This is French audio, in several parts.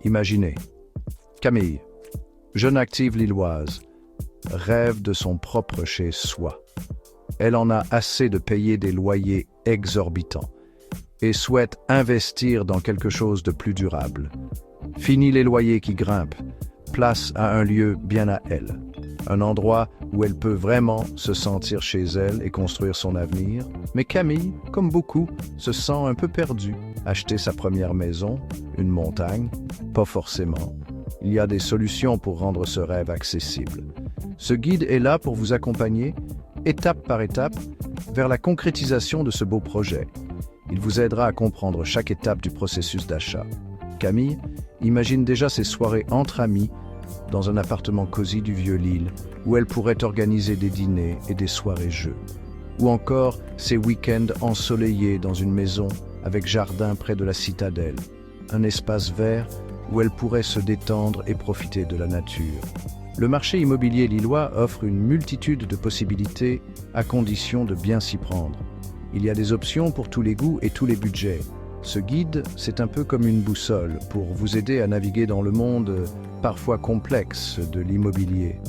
Imaginez. Camille, jeune active lilloise, rêve de son propre chez-soi. Elle en a assez de payer des loyers exorbitants et souhaite investir dans quelque chose de plus durable. Fini les loyers qui grimpent, place à un lieu bien à elle. Un endroit où elle peut vraiment se sentir chez elle et construire son avenir. Mais Camille, comme beaucoup, se sent un peu perdue. Acheter sa première maison, une montagne, pas forcément. Il y a des solutions pour rendre ce rêve accessible. Ce guide est là pour vous accompagner, étape par étape, vers la concrétisation de ce beau projet. Il vous aidera à comprendre chaque étape du processus d'achat. Camille imagine déjà ses soirées entre amis dans un appartement cosy du Vieux-Lille où elle pourrait organiser des dîners et des soirées-jeux. Ou encore ses week-ends ensoleillés dans une maison avec jardin près de la citadelle, un espace vert où elle pourrait se détendre et profiter de la nature. Le marché immobilier lillois offre une multitude de possibilités à condition de bien s'y prendre. Il y a des options pour tous les goûts et tous les budgets. Ce guide, c'est un peu comme une boussole pour vous aider à naviguer dans le monde parfois complexe de l'immobilier.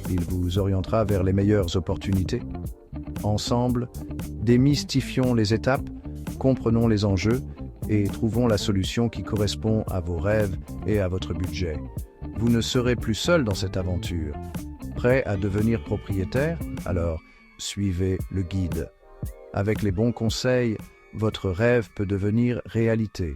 Il vous orientera vers les meilleures opportunités. Ensemble, démystifions les étapes, comprenons les enjeux et trouvons la solution qui correspond à vos rêves et à votre budget. Vous ne serez plus seul dans cette aventure. Prêt à devenir propriétaire? Alors, suivez le guide. Avec les bons conseils, votre rêve peut devenir réalité.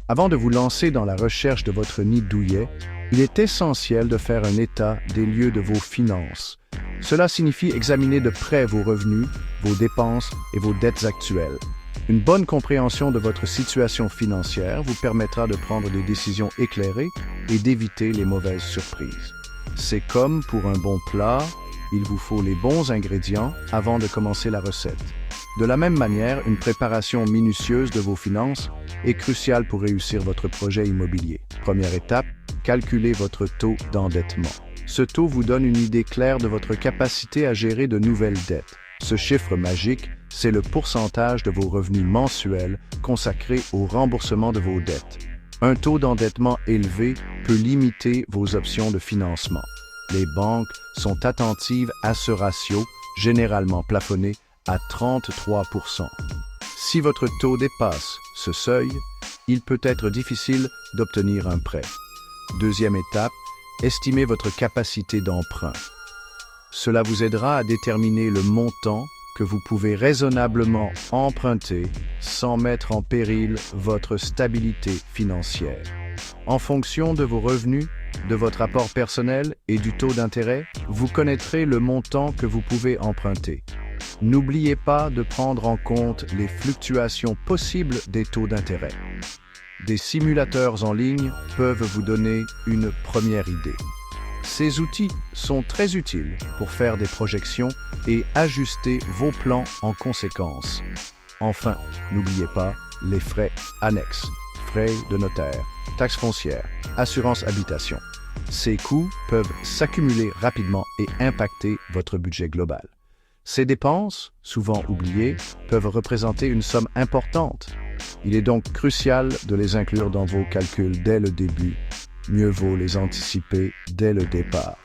Avant de vous lancer dans la recherche de votre nid douillet, il est essentiel de faire un état des lieux de vos finances. Cela signifie examiner de près vos revenus, vos dépenses et vos dettes actuelles. Une bonne compréhension de votre situation financière vous permettra de prendre des décisions éclairées et d'éviter les mauvaises surprises. C'est comme pour un bon plat, il vous faut les bons ingrédients avant de commencer la recette. De la même manière, une préparation minutieuse de vos finances est cruciale pour réussir votre projet immobilier. Première étape, calculez votre taux d'endettement. Ce taux vous donne une idée claire de votre capacité à gérer de nouvelles dettes. Ce chiffre magique, c'est le pourcentage de vos revenus mensuels consacrés au remboursement de vos dettes. Un taux d'endettement élevé peut limiter vos options de financement. Les banques sont attentives à ce ratio, généralement plafonné à 33%. Si votre taux dépasse ce seuil, il peut être difficile d'obtenir un prêt. Deuxième étape, estimez votre capacité d'emprunt. Cela vous aidera à déterminer le montant que vous pouvez raisonnablement emprunter sans mettre en péril votre stabilité financière. En fonction de vos revenus, de votre apport personnel et du taux d'intérêt, vous connaîtrez le montant que vous pouvez emprunter. N'oubliez pas de prendre en compte les fluctuations possibles des taux d'intérêt. Des simulateurs en ligne peuvent vous donner une première idée. Ces outils sont très utiles pour faire des projections et ajuster vos plans en conséquence. Enfin, n'oubliez pas les frais annexes, frais de notaire, taxes foncières, assurance habitation. Ces coûts peuvent s'accumuler rapidement et impacter votre budget global. Ces dépenses, souvent oubliées, peuvent représenter une somme importante. Il est donc crucial de les inclure dans vos calculs dès le début. Mieux vaut les anticiper dès le départ.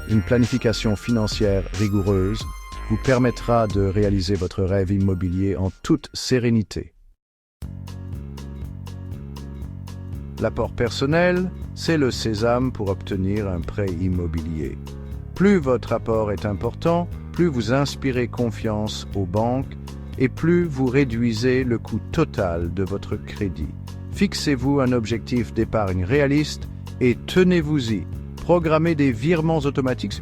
Une planification financière rigoureuse vous permettra de réaliser votre rêve immobilier en toute sérénité. L'apport personnel, c'est le sésame pour obtenir un prêt immobilier. Plus votre apport est important, plus vous inspirez confiance aux banques et plus vous réduisez le coût total de votre crédit. Fixez-vous un objectif d'épargne réaliste et tenez-vous-y. Programmez des virements automatiques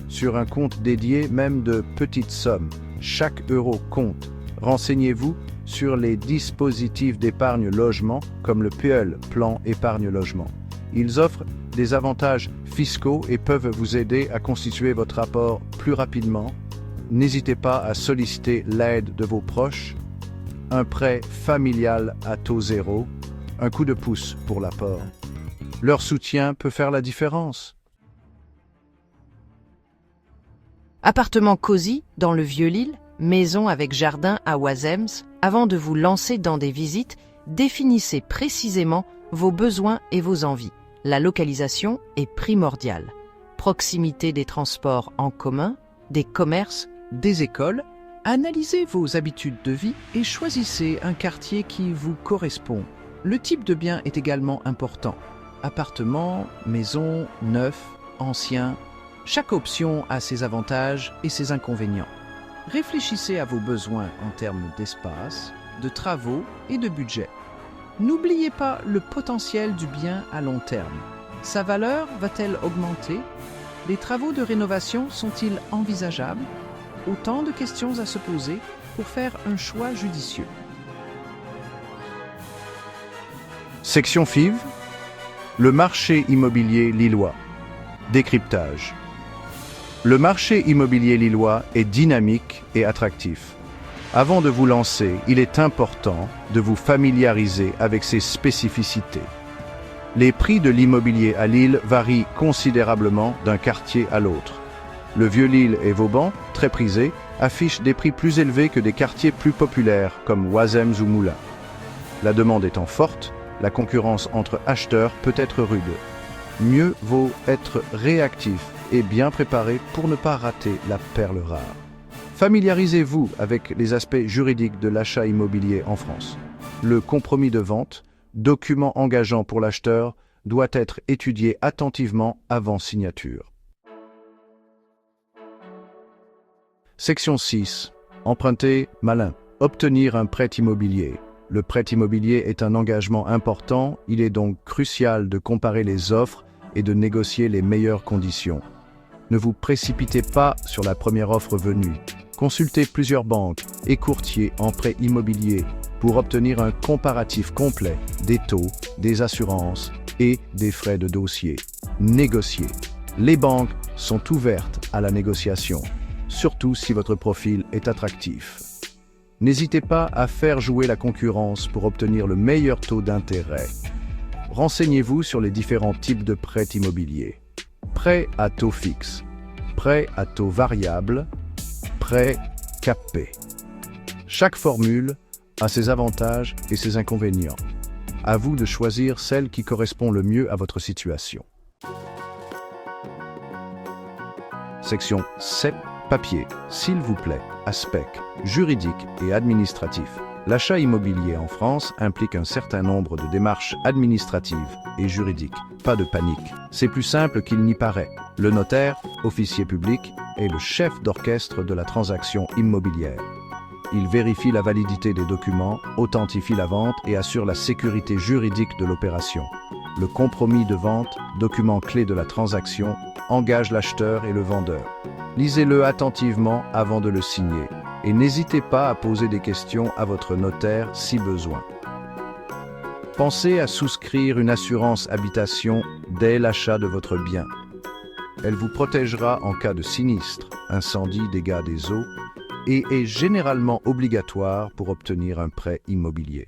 sur un compte dédié, même de petites sommes. Chaque euro compte. Renseignez-vous sur les dispositifs d'épargne logement comme le PEL, Plan Épargne Logement. Ils offrent des avantages fiscaux et peuvent vous aider à constituer votre apport plus rapidement. N'hésitez pas à solliciter l'aide de vos proches. Un prêt familial à taux zéro, un coup de pouce pour l'apport. Leur soutien peut faire la différence. Appartement cosy dans le Vieux-Lille, maison avec jardin à Oisems. Avant de vous lancer dans des visites, Définissez précisément vos besoins et vos envies. La localisation est primordiale. Proximité des transports en commun, des commerces, Des écoles, analysez vos habitudes de vie et choisissez un quartier qui vous correspond. Le type de bien est également important. Appartement, maison, neuf, ancien. Chaque option a ses avantages et ses inconvénients. Réfléchissez à vos besoins en termes d'espace, de travaux et de budget. N'oubliez pas le potentiel du bien à long terme. Sa valeur va-t-elle augmenter? Les travaux de rénovation sont-ils envisageables? Autant de questions à se poser pour faire un choix judicieux. Section FIV. Le marché immobilier lillois. Décryptage. Le marché immobilier lillois est dynamique et attractif. Avant de vous lancer, il est important de vous familiariser avec ses spécificités. Les prix de l'immobilier à Lille varient considérablement d'un quartier à l'autre. Le Vieux-Lille et Vauban, très prisés, affichent des prix plus élevés que des quartiers plus populaires comme Oisems ou Moulins. La demande étant forte, la concurrence entre acheteurs peut être rude. Mieux vaut être réactif et bien préparé pour ne pas rater la perle rare. Familiarisez-vous avec les aspects juridiques de l'achat immobilier en France. Le compromis de vente, document engageant pour l'acheteur, doit être étudié attentivement avant signature. Section 6. Emprunter malin. Obtenir un prêt immobilier. Le prêt immobilier est un engagement important, il est donc crucial de comparer les offres et de négocier les meilleures conditions. Ne vous précipitez pas sur la première offre venue. Consultez plusieurs banques et courtiers en prêt immobilier pour obtenir un comparatif complet des taux, des assurances et des frais de dossier. Négocier. Les banques sont ouvertes à la négociation, surtout si votre profil est attractif. N'hésitez pas à faire jouer la concurrence pour obtenir le meilleur taux d'intérêt. Renseignez-vous sur les différents types de prêts immobiliers. Prêt à taux fixe, prêt à taux variable, prêt capé. Chaque formule a ses avantages et ses inconvénients. À vous de choisir celle qui correspond le mieux à votre situation. Section 7. Papier, s'il vous plaît, aspect juridique et administratif. L'achat immobilier en France implique un certain nombre de démarches administratives et juridiques. Pas de panique, c'est plus simple qu'il n'y paraît. Le notaire, officier public, est le chef d'orchestre de la transaction immobilière. Il vérifie la validité des documents, authentifie la vente et assure la sécurité juridique de l'opération. Le compromis de vente, document clé de la transaction, engage l'acheteur et le vendeur. Lisez-le attentivement avant de le signer et n'hésitez pas à poser des questions à votre notaire si besoin. Pensez à souscrire une assurance habitation dès l'achat de votre bien. Elle vous protégera en cas de sinistre, incendie, dégâts des eaux et est généralement obligatoire pour obtenir un prêt immobilier.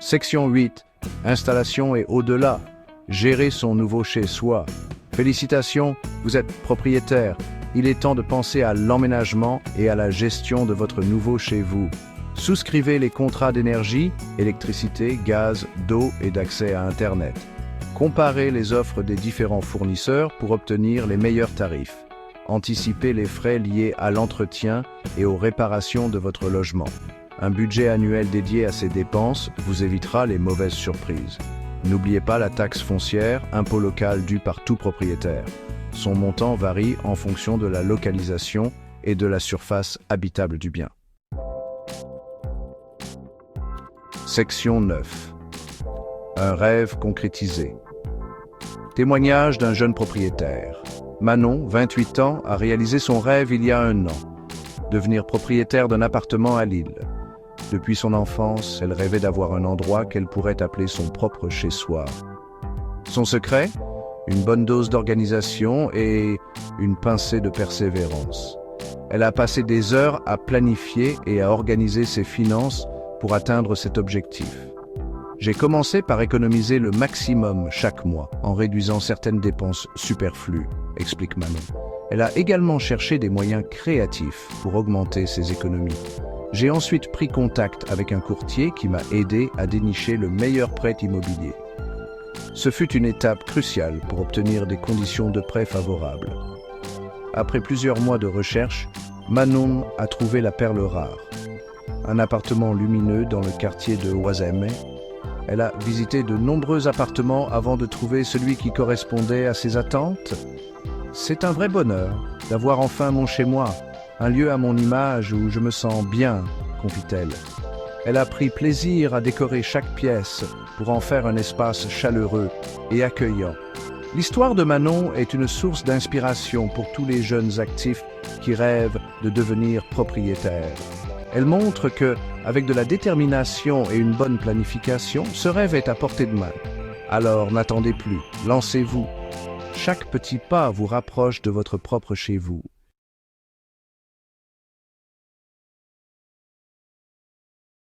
Section 8. Installation et au-delà. Gérer son nouveau chez-soi. Félicitations, vous êtes propriétaire. Il est temps de penser à l'emménagement et à la gestion de votre nouveau chez vous. Souscrivez les contrats d'énergie, électricité, gaz, d'eau et d'accès à Internet. Comparez les offres des différents fournisseurs pour obtenir les meilleurs tarifs. Anticipez les frais liés à l'entretien et aux réparations de votre logement. Un budget annuel dédié à ces dépenses vous évitera les mauvaises surprises. N'oubliez pas la taxe foncière, impôt local dû par tout propriétaire. Son montant varie en fonction de la localisation et de la surface habitable du bien. Section 9. Un rêve concrétisé. Témoignage d'un jeune propriétaire. Manon, 28 ans, a réalisé son rêve il y a 1 an. Devenir propriétaire d'un appartement à Lille. Depuis son enfance, elle rêvait d'avoir un endroit qu'elle pourrait appeler son propre chez-soi. Son secret ? Une bonne dose d'organisation et une pincée de persévérance. Elle a passé des heures à planifier et à organiser ses finances pour atteindre cet objectif. J'ai commencé par économiser le maximum chaque mois en réduisant certaines dépenses superflues, explique Manon. Elle a également cherché des moyens créatifs pour augmenter ses économies. J'ai ensuite pris contact avec un courtier qui m'a aidé à dénicher le meilleur prêt immobilier. Ce fut une étape cruciale pour obtenir des conditions de prêt favorables. Après plusieurs mois de recherche, Manon a trouvé la perle rare. Un appartement lumineux dans le quartier de Ouazemé. Elle a visité de nombreux appartements avant de trouver celui qui correspondait à ses attentes. C'est un vrai bonheur d'avoir enfin mon chez-moi, un lieu à mon image où je me sens bien, confie-t-elle. Elle a pris plaisir à décorer chaque pièce pour en faire un espace chaleureux et accueillant. L'histoire de Manon est une source d'inspiration pour tous les jeunes actifs qui rêvent de devenir propriétaires. Elle montre que, avec de la détermination et une bonne planification, ce rêve est à portée de main. Alors n'attendez plus, lancez-vous. Chaque petit pas vous rapproche de votre propre chez vous.